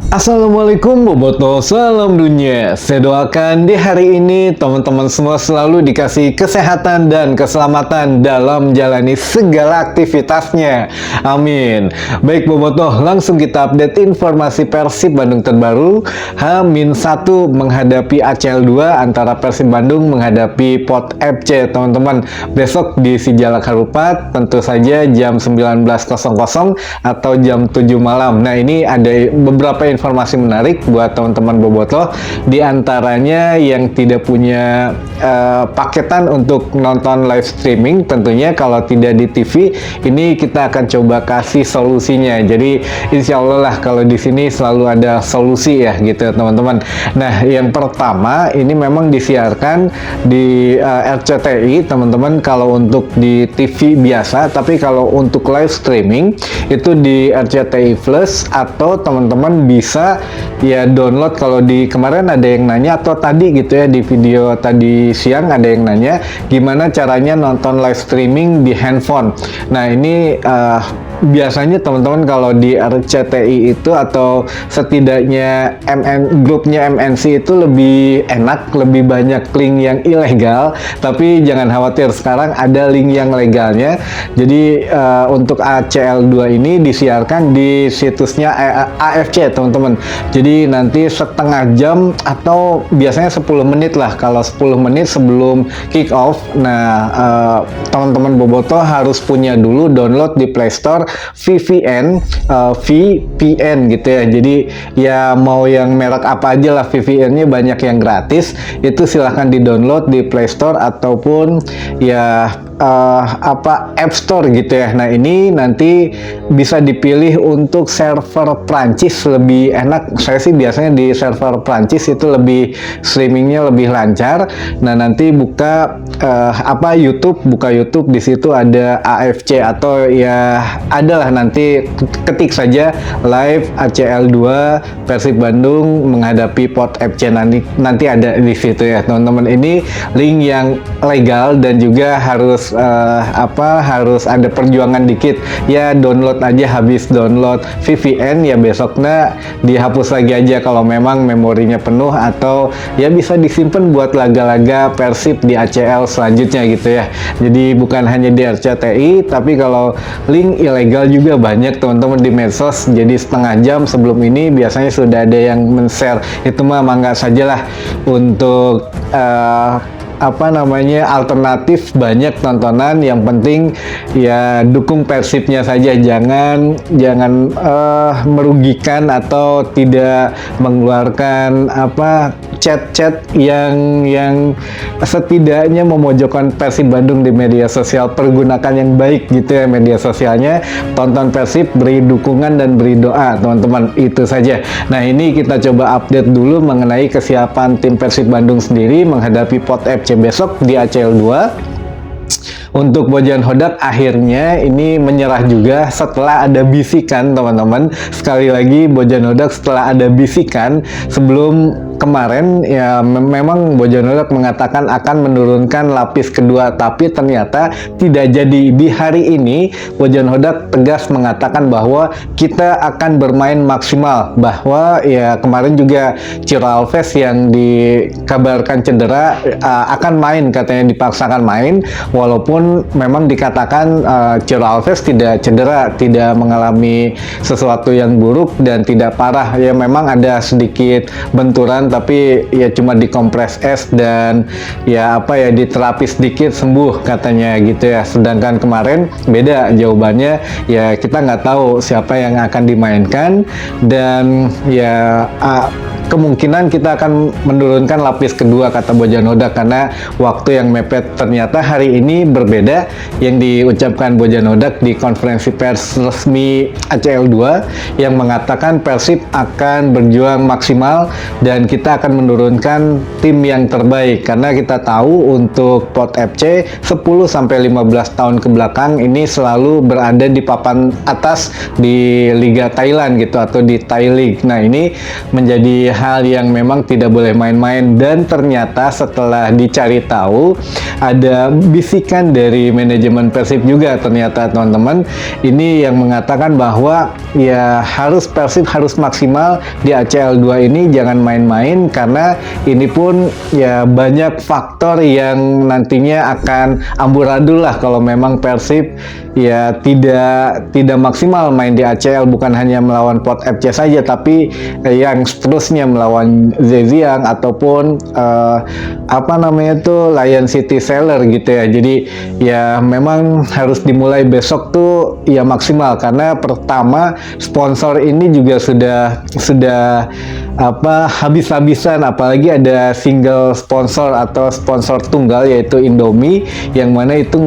Assalamualaikum Boboto, salam dunia. Saya doakan di hari ini teman-teman semua selalu dikasih kesehatan dan keselamatan dalam menjalani segala aktivitasnya. Amin. Baik Boboto, langsung kita update informasi Persib Bandung terbaru. H-1 menghadapi ACL 2 antara Persib Bandung menghadapi Pot FC teman-teman. Besok di Sijalak Harupat, tentu saja jam 19.00 atau jam 7 malam. Nah ini ada beberapa informasi menarik buat teman-teman Bobotoh, di antaranya yang tidak punya paketan untuk nonton live streaming, tentunya kalau tidak di TV, ini kita akan coba kasih solusinya. Jadi insya Allah lah kalau di sini selalu ada solusi ya gitu teman-teman. Nah yang pertama ini memang disiarkan di RCTI teman-teman kalau untuk di TV biasa, tapi kalau untuk live streaming itu di RCTI Plus atau teman-teman bisa ya download. Kalau di kemarin ada yang nanya atau tadi gitu ya di video tadi siang ada yang nanya gimana caranya nonton live streaming di handphone. Nah ini biasanya teman-teman kalau di RCTI itu atau setidaknya grupnya MNC itu lebih enak, lebih banyak link yang ilegal, tapi jangan khawatir sekarang ada link yang legalnya. Jadi untuk ACL 2 ini disiarkan di situsnya AFC teman-teman. Jadi nanti setengah jam atau biasanya 10 menit lah, kalau 10 menit sebelum kick off. Nah teman-teman Bobotoh harus punya dulu download di Play Store VPN gitu ya. Jadi ya mau yang merek apa aja lah, VPN-nya banyak yang gratis, itu silahkan di-download di Play Store ataupun ya App Store gitu ya. Nah ini nanti bisa dipilih untuk server Prancis, lebih enak. Saya sih biasanya di server Prancis itu lebih streamingnya lebih lancar. Nah nanti buka YouTube, buka YouTube, di situ ada AFC atau ya adalah nanti ketik saja live ACL 2 Persib Bandung menghadapi Pot FC, nanti ada di situ ya teman-teman. Ini link yang legal dan juga harus harus ada perjuangan dikit ya. Download aja, habis download VPN ya besoknya dihapus lagi aja kalau memang memorinya penuh, atau ya bisa disimpan buat laga-laga Persib di ACL selanjutnya gitu ya. Jadi bukan hanya di RCTI, tapi kalau link ilegal juga banyak teman-teman di medsos. Jadi setengah jam sebelum ini biasanya sudah ada yang men-share. Itu mah mangga sajalah untuk alternatif, banyak tontonan. Yang penting ya dukung Persibnya saja, jangan merugikan atau tidak mengeluarkan chat-chat yang setidaknya memojokkan Persib Bandung di media sosial. Pergunakan yang baik gitu ya media sosialnya, tonton Persib, beri dukungan dan beri doa teman-teman, itu saja. Nah ini kita coba update dulu mengenai kesiapan tim Persib Bandung sendiri menghadapi Pot FC besok di ACL 2. Untuk Bojan Hodak akhirnya ini menyerah juga setelah ada bisikan teman-teman. Sekali lagi Bojan Hodak setelah ada bisikan sebelum kemarin ya memang Bojan Hodak mengatakan akan menurunkan lapis kedua, tapi ternyata tidak jadi. Di hari ini Bojan Hodak tegas mengatakan bahwa kita akan bermain maksimal, bahwa ya kemarin juga Ciro Alves yang dikabarkan cedera akan main, katanya dipaksakan main, walaupun memang dikatakan Ciro Alves tidak cedera, tidak mengalami sesuatu yang buruk dan tidak parah. Ya memang ada sedikit benturan, tapi ya cuma dikompres es dan ya diterapi sedikit sembuh katanya gitu ya. Sedangkan kemarin beda jawabannya, ya kita nggak tahu siapa yang akan dimainkan, dan ya kemungkinan kita akan menurunkan lapis kedua kata Bojan Hodak karena waktu yang mepet. Ternyata hari ini berbeda yang diucapkan Bojan Hodak di konferensi pers resmi ACL 2 yang mengatakan Persib akan berjuang maksimal dan kita akan menurunkan tim yang terbaik, karena kita tahu untuk Pot FC 10-15 tahun ke belakang ini selalu berada di papan atas di Liga Thailand gitu atau di Thai League. Nah ini menjadi hal yang memang tidak boleh main-main. Dan ternyata setelah dicari tahu, ada bisikan dari manajemen Persib juga ternyata teman-teman, ini yang mengatakan bahwa ya Persib harus maksimal di ACL 2 ini, jangan main-main, karena ini pun ya banyak faktor yang nantinya akan amburadul lah kalau memang Persib ya tidak maksimal main di ACL, bukan hanya melawan Port FC saja, tapi yang seterusnya melawan Zhejiang ataupun Lion City Sailor gitu ya. Jadi ya memang harus dimulai besok tuh ya maksimal, karena pertama sponsor ini juga sudah habis-habisan, apalagi ada single sponsor atau sponsor tunggal yaitu Indomie, yang mana itu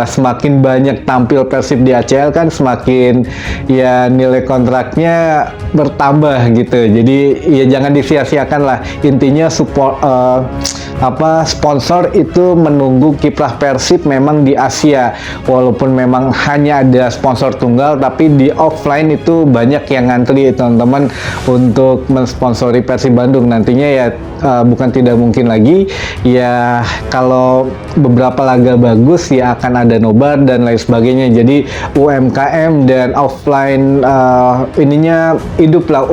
semakin banyak tampil Persib di ACL kan semakin ya nilai kontraknya bertambah gitu. Jadi ya jangan disia-siakan lah, intinya support sponsor itu menunggu kiprah Persib memang di Asia, walaupun memang hanya ada sponsor tunggal, tapi di offline itu banyak yang ngantri teman-teman untuk mensponsori Persib Bandung nantinya ya. Bukan tidak mungkin lagi ya, kalau beberapa laga bagus ya akan ada nobar dan lain sebagainya. Jadi UMKM dan offline hidup lah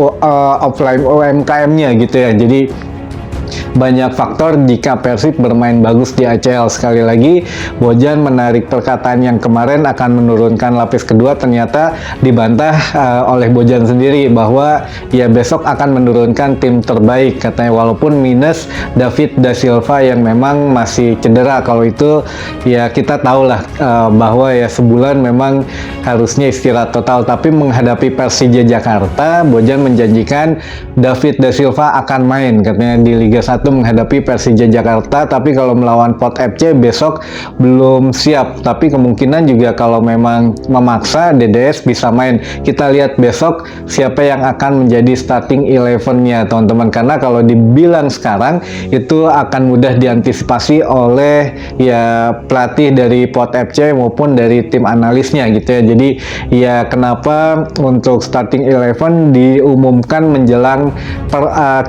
offline UMKM-nya gitu ya. Jadi banyak faktor jika Persib bermain bagus di ACL. Sekali lagi, Bojan menarik perkataan yang kemarin akan menurunkan lapis kedua, ternyata dibantah oleh Bojan sendiri bahwa ya besok akan menurunkan tim terbaik katanya, walaupun minus David Da Silva yang memang masih cedera. Kalau itu ya kita tahulah bahwa ya sebulan memang harusnya istirahat total, tapi menghadapi Persija Jakarta, Bojan menjanjikan David Da Silva akan main katanya di Liga 1 menghadapi Persija Jakarta. Tapi kalau melawan Port FC besok belum siap, tapi kemungkinan juga kalau memang memaksa DDS bisa main. Kita lihat besok siapa yang akan menjadi starting 11-nya teman-teman, karena kalau dibilang sekarang itu akan mudah diantisipasi oleh ya pelatih dari Port FC maupun dari tim analisnya gitu ya. Jadi ya kenapa untuk starting 11 diumumkan menjelang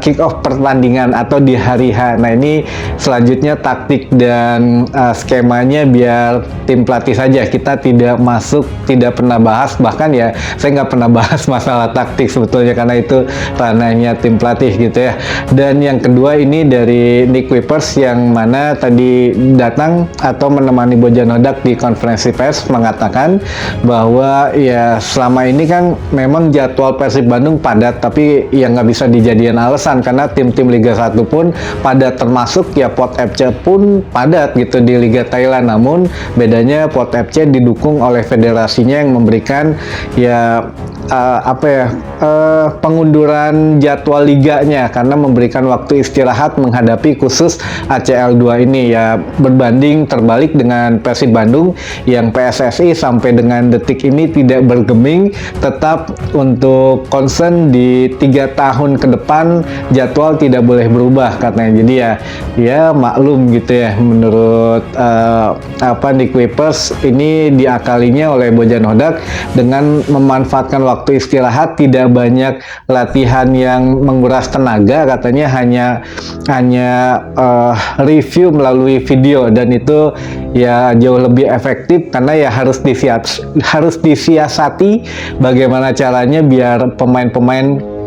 kick off pertandingan atau di hari H. Nah ini selanjutnya taktik dan skemanya biar tim pelatih saja, kita tidak pernah bahas, bahkan ya saya nggak pernah bahas masalah taktik sebetulnya, karena itu ranahnya tim pelatih gitu ya. Dan yang kedua ini dari Nick Kuipers, yang mana tadi datang atau menemani Bojan Hodak di konferensi pers, mengatakan bahwa ya selama ini kan memang jadwal Persib Bandung padat, tapi ya nggak bisa dijadikan alasan karena tim-tim Liga 1 pun padat, termasuk ya Port FC pun padat gitu di Liga Thailand. Namun bedanya Port FC didukung oleh federasinya yang memberikan ya pengunduran jadwal liganya karena memberikan waktu istirahat menghadapi khusus ACL 2 ini ya, berbanding terbalik dengan Persib Bandung yang PSSI sampai dengan detik ini tidak bergeming, tetap untuk concern di 3 tahun ke depan jadwal tidak boleh berubah katanya. Jadi ya maklum gitu ya, menurut Nick Kuipers ini diakalinya oleh Bojan Hodak dengan memanfaatkan waktu istirahat, tidak banyak latihan yang menguras tenaga, katanya hanya review melalui video, dan itu ya jauh lebih efektif karena ya harus disiasati bagaimana caranya biar pemain-pemain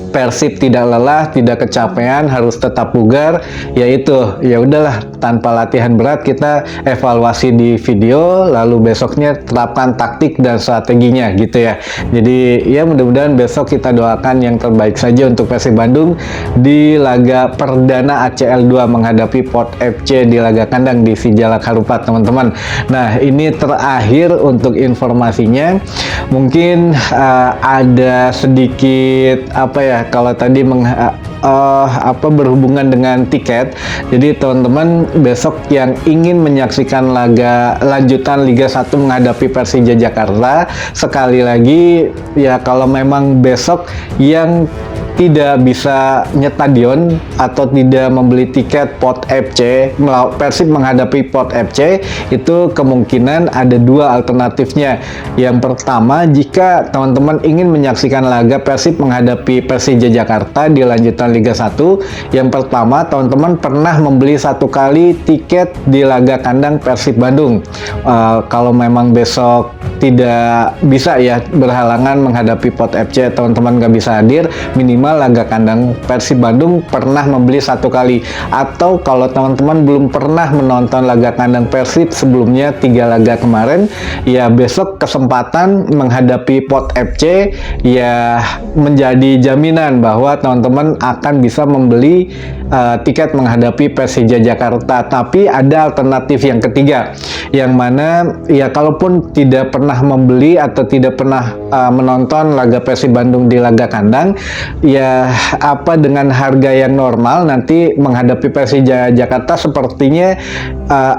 Persib tidak lelah, tidak kecapean, harus tetap bugar. Yaitu ya udahlah, tanpa latihan berat kita evaluasi di video, lalu besoknya terapkan taktik dan strateginya gitu ya. Jadi ya mudah-mudahan besok kita doakan yang terbaik saja untuk Persib Bandung di laga perdana ACL 2 menghadapi Port FC di laga kandang di Sijalak Harupat teman-teman. Nah ini terakhir untuk informasinya, mungkin ada sedikit kalau tadi berhubungan dengan tiket. Jadi teman-teman besok yang ingin menyaksikan laga lanjutan Liga 1 menghadapi Persija Jakarta, sekali lagi ya kalau memang besok yang tidak bisa nyetadion atau tidak membeli tiket Pot FC, Persib menghadapi Pot FC, itu kemungkinan ada dua alternatifnya. Yang pertama, jika teman-teman ingin menyaksikan laga Persib menghadapi Persija Jakarta di lanjutan Liga 1, yang pertama teman-teman pernah membeli satu kali tiket di laga kandang Persib Bandung. Kalau memang besok tidak bisa ya berhalangan menghadapi Pot FC, teman-teman nggak bisa hadir, minimal laga kandang Persib Bandung pernah membeli satu kali. Atau kalau teman-teman belum pernah menonton laga kandang Persib sebelumnya 3 laga kemarin, ya besok kesempatan menghadapi Pot FC ya menjadi jaminan bahwa teman-teman akan bisa membeli tiket menghadapi Persija Jakarta. Tapi ada alternatif yang ketiga, yang mana ya kalaupun tidak pernah membeli atau tidak pernah menonton laga Persib Bandung di laga kandang, ya dengan harga yang normal nanti menghadapi Persija Jakarta sepertinya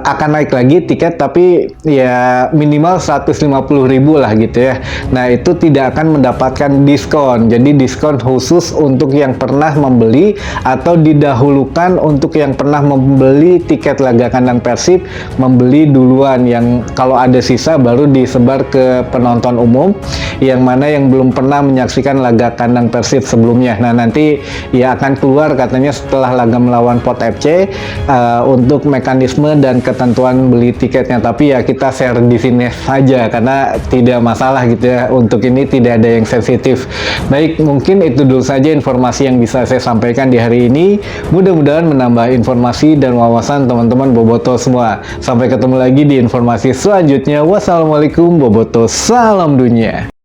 akan naik lagi tiket, tapi ya minimal 150.000 lah gitu ya. Nah itu tidak akan mendapatkan diskon, jadi diskon khusus untuk yang pernah membeli atau didahulukan untuk yang pernah membeli tiket laga kandang Persib, membeli duluan, yang kalau ada sisa baru disebar ke penonton umum yang mana yang belum pernah menyaksikan laga kandang Persib sebelumnya. Nah nanti ya akan keluar katanya setelah laga melawan Pot FC untuk mekanisme dan ketentuan beli tiketnya. Tapi ya kita share di sini saja karena tidak masalah gitu ya, untuk ini tidak ada yang sensitif. Baik, mungkin itu dulu saja informasi yang bisa saya sampaikan di hari ini. Mudah-mudahan menambah informasi dan wawasan teman-teman Boboto semua. Sampai ketemu lagi di informasi selanjutnya. Wassalamualaikum Boboto, salam dunia.